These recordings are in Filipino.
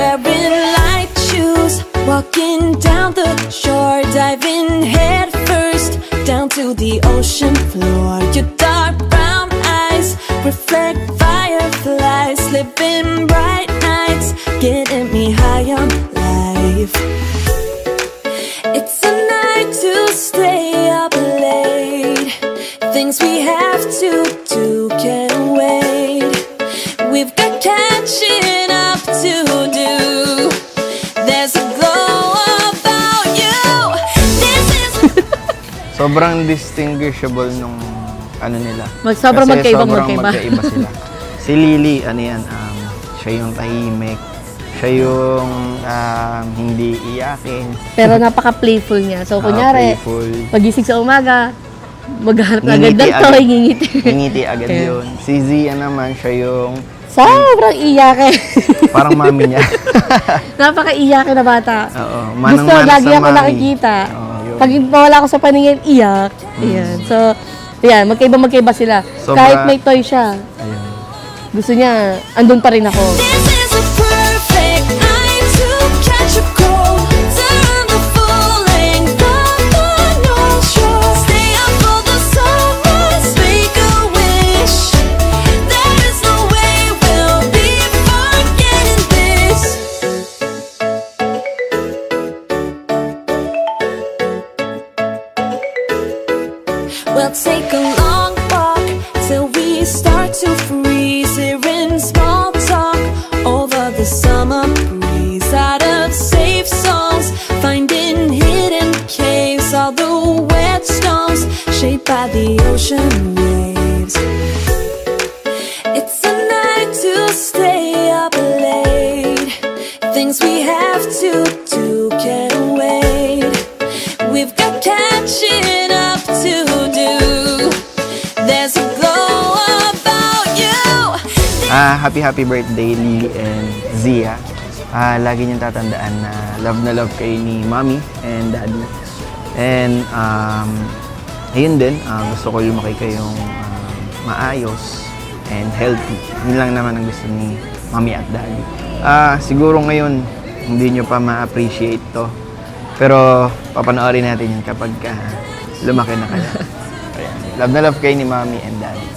wearing light shoes, walking down the shore, diving head first down to the ocean floor. Your dark brown eyes reflect fireflies, living bright nights, getting me high on life. It's a night to stay up late, things we have to do can't wait. We've got catching up to do. There's a glow about you. This is Sobrang distinguishable nung ano nila. Sobrang Kasi magkaiba. magkaiba sila. Si Lily, ano yan, siya yung tahimik. Siya yung hindi iyakin. Pero napaka-playful niya. So, kunyari, Playful. pagising sa umaga, maghanap na agad Ngingiti ng toy, ngingiti. Ngingiti agad yun. Si Zia naman, siya yung Sobrang iyakin. parang mami niya. Napaka-iyakin na bata. Oo, Gusto, manang-mana lagi sa ako mami. nakikita. Oo, yun. Pag nawala ako sa paningin, iyak. Ayan. So, ayan, magkaiba sila. Sobra- Kahit may toy siya, Ayun. gusto niya, andun pa rin ako. This is a perfect night to catch a cold. Turn the full length of the North Shore. Stay up for the summers, make a wish. There is no way we'll be forgetting this. We'll take a long walk till we start to freeze. Hearing small talk over the summer breeze. Out of safe songs, finding hidden caves. All the wet stones shaped by the ocean waves. It's a night to stay up late. Things we have to do can't wait. We've got catching up to do. There's a glow about you. Happy birthday, Lily and Zia. Lagi niyong tatandaan na love kayo ni Mommy and Daddy. And ayun din, gusto ko lumaki kayong maayos and healthy. Yun lang naman ang gusto ni Mommy at Daddy. Siguro ngayon, hindi nyo pa ma-appreciate to. Pero papanoorin natin yun kapag lumaki na kayo. Ayan. Love kayo ni Mommy and Daddy.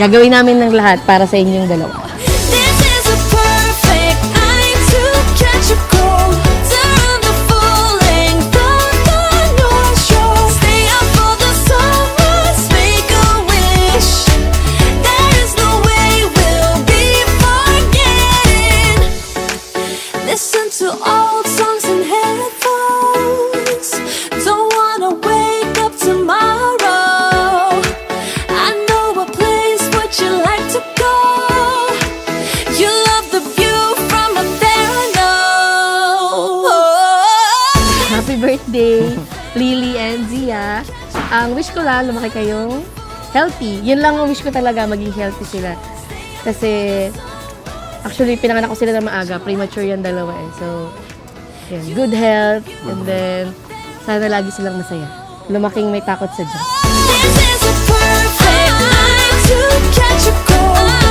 Gagawin namin ng lahat para sa inyong dalawa. This is a perfect night to catch a cold. Turn the full length of the North Shore. Stay up for the summers, make a wish. There is no way we'll be forgetting. Listen to old songs and headphones. Don't wanna wake up tomorrow. I know a place would you like to go. You love the view from up there, I know. Happy birthday, Lily and Zia. Ang wish ko lang, lumaki kayong healthy. Yun lang ang wish ko talaga, maging healthy sila. Kasi, actually, pinanganak ko sila na maaga. Premature yan dalawa eh. So, yan, good health. And then, sana lagi silang masaya. Lumaking may takot sa Diyos. This is a perfect night to catch a cold.